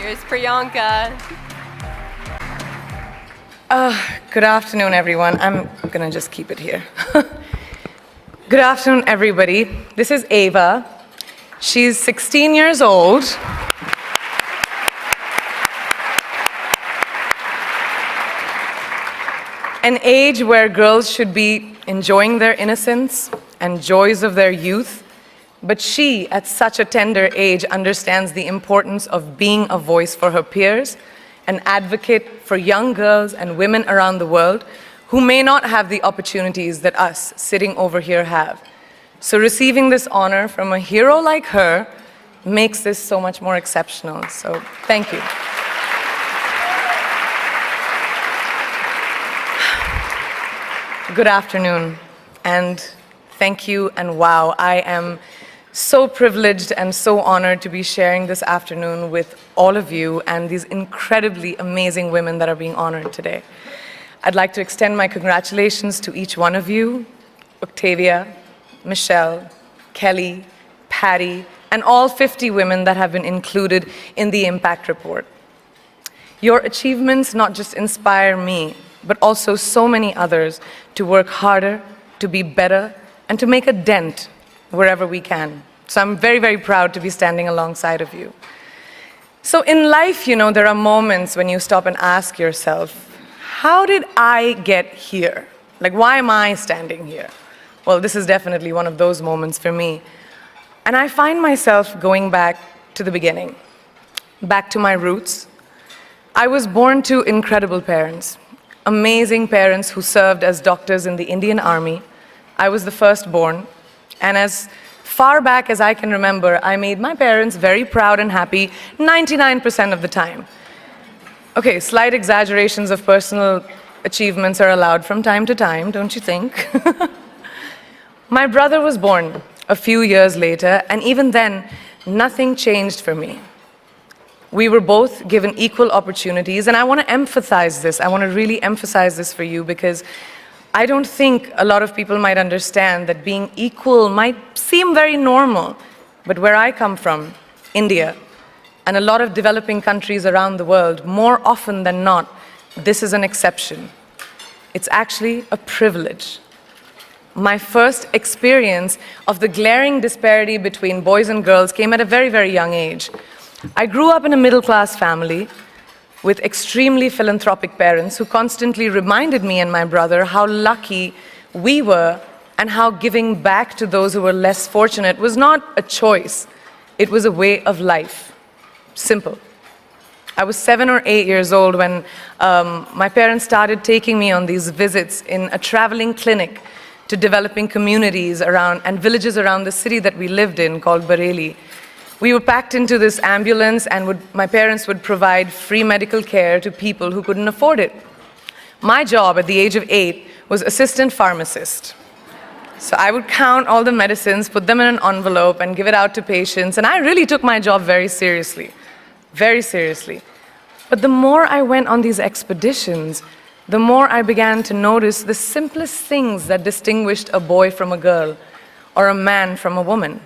Here's Priyanka. Good afternoon, everyone. I'm gonna just keep it here. Good afternoon, everybody. This is Ava. She's 16 years old. An age where girls should be enjoying their innocence and joys of their youth. But she, at such a tender age, understands the importance of being a voice for her peers, an advocate for young girls and women around the world who may not have the opportunities that us sitting over here have. So receiving this honor from a hero like her makes this so much more exceptional. So thank you. Good afternoon, and thank you, and wow, I am so privileged and so honored to be sharing this afternoon with all of you and these incredibly amazing women that are being honored today. I'd like to extend my congratulations to each one of you, Octavia, Michelle, Kelly, Patty, and all 50 women that have been included in the Impact Report. Your achievements not just inspire me, but also so many others to work harder, to be better, and to make a dent wherever we can. So I'm very, very proud to be standing alongside of you. So in life, you know, there are moments when you stop and ask yourself, how did I get here? Like, why am I standing here? Well, this is definitely one of those moments for me. And I find myself going back to the beginning, back to my roots. I was born to incredible parents, amazing parents who served as doctors in the Indian Army. I was the firstborn, and as far back as I can remember, I made my parents very proud and happy 99% of the time. Okay, slight exaggerations of personal achievements are allowed from time to time, don't you think? My brother was born a few years later, and even then, nothing changed for me. We were both given equal opportunities, and I want to emphasize this. I want to really emphasize this for you because I don't think a lot of people might understand that being equal might seem very normal. But where I come from, India, and a lot of developing countries around the world, more often than not, this is an exception. It's actually a privilege. My first experience of the glaring disparity between boys and girls came at a very, very young age. I grew up in a middle-class family with extremely philanthropic parents who constantly reminded me and my brother how lucky we were and how giving back to those who were less fortunate was not a choice. It was a way of life. Simple. I was 7 or 8 years old when my parents started taking me on these visits in a traveling clinic to developing communities around and villages around the city that we lived in called Bareilly. We were packed into this ambulance, and my parents would provide free medical care to people who couldn't afford it. My job at the age of 8 was assistant pharmacist. So I would count all the medicines, put them in an envelope, and give it out to patients, and I really took my job very seriously, very seriously. But the more I went on these expeditions, the more I began to notice the simplest things that distinguished a boy from a girl, or a man from a woman.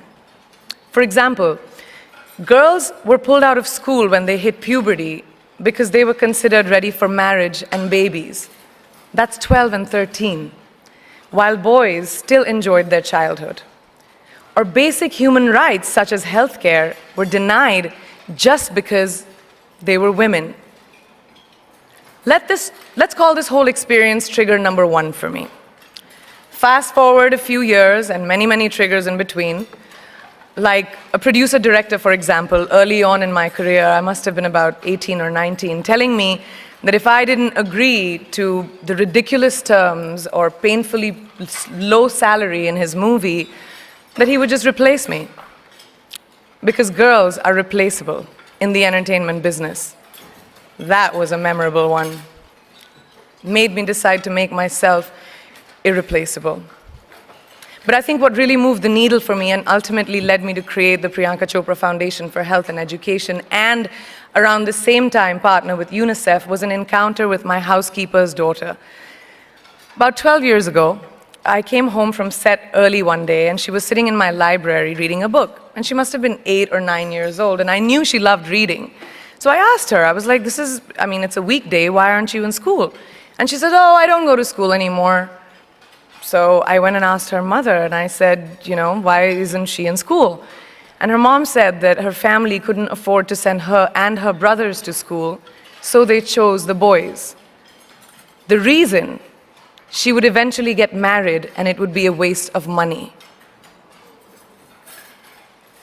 For example, girls were pulled out of school when they hit puberty because they were considered ready for marriage and babies. That's 12 and 13, while boys still enjoyed their childhood. Or basic human rights, such as healthcare, were denied just because they were women. Let's call this whole experience trigger number 1 for me. Fast forward a few years and many, many triggers in between. Like a producer-director, for example, early on in my career, I must have been about 18 or 19, telling me that if I didn't agree to the ridiculous terms or painfully low salary in his movie, that he would just replace me. Because girls are replaceable in the entertainment business. That was a memorable one. Made me decide to make myself irreplaceable. But I think what really moved the needle for me and ultimately led me to create the Priyanka Chopra Foundation for Health and Education, and around the same time partner with UNICEF, was an encounter with my housekeeper's daughter. About 12 years ago, I came home from set early one day, and she was sitting in my library reading a book. And she must have been 8 or 9 years old, and I knew she loved reading. So I asked her, I was like, it's a weekday, why aren't you in school? And she said, oh, I don't go to school anymore. So I went and asked her mother, and I said, why isn't she in school? And her mom said that her family couldn't afford to send her and her brothers to school, so they chose the boys. The reason: she would eventually get married and it would be a waste of money.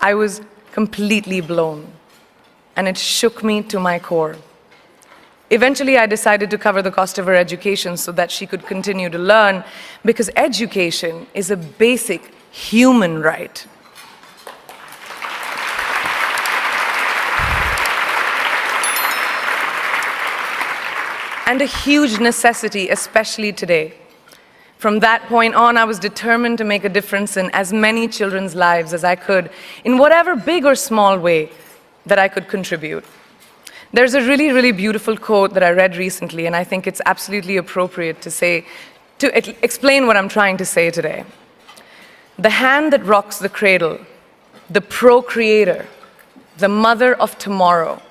I was completely blown, and it shook me to my core. Eventually, I decided to cover the cost of her education so that she could continue to learn, because education is a basic human right. And a huge necessity, especially today. From that point on, I was determined to make a difference in as many children's lives as I could, in whatever big or small way that I could contribute. There's a really, really beautiful quote that I read recently, and I think it's absolutely appropriate to explain what I'm trying to say today. The hand that rocks the cradle, the procreator, the mother of tomorrow,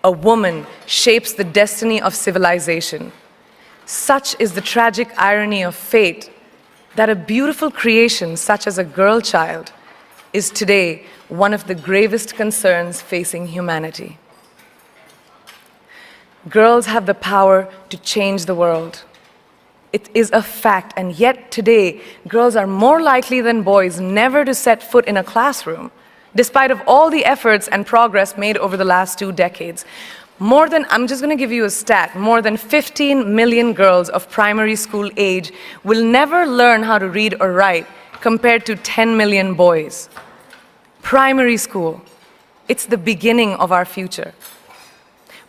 a woman shapes the destiny of civilization. Such is the tragic irony of fate that a beautiful creation such as a girl child is today one of the gravest concerns facing humanity. Girls have the power to change the world. It is a fact, and yet today, girls are more likely than boys never to set foot in a classroom, despite of all the efforts and progress made over the last 2 decades. I'm just going to give you a stat, more than 15 million girls of primary school age will never learn how to read or write, compared to 10 million boys. Primary school, it's the beginning of our future.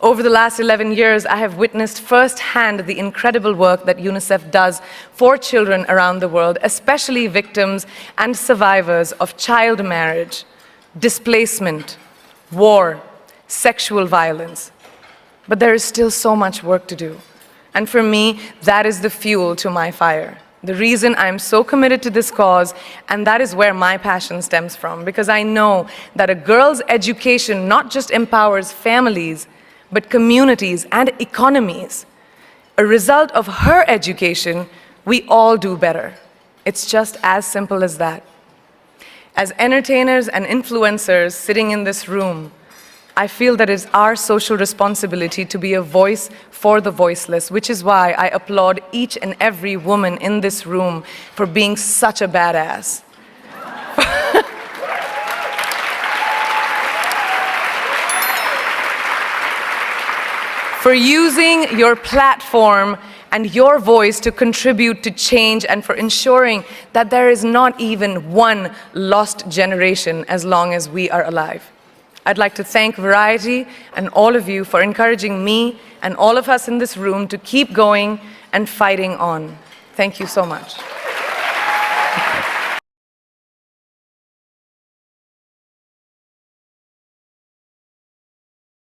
Over the last 11 years, I have witnessed firsthand the incredible work that UNICEF does for children around the world, especially victims and survivors of child marriage, displacement, war, sexual violence. But there is still so much work to do. And for me, that is the fuel to my fire. The reason I'm so committed to this cause, and that is where my passion stems from, because I know that a girl's education not just empowers families, but communities and economies. A result of her education, we all do better. It's just as simple as that. As entertainers and influencers sitting in this room, I feel that it's our social responsibility to be a voice for the voiceless, which is why I applaud each and every woman in this room for being such a badass. For using your platform and your voice to contribute to change, and for ensuring that there is not even one lost generation as long as we are alive. I'd like to thank Variety and all of you for encouraging me and all of us in this room to keep going and fighting on. Thank you so much.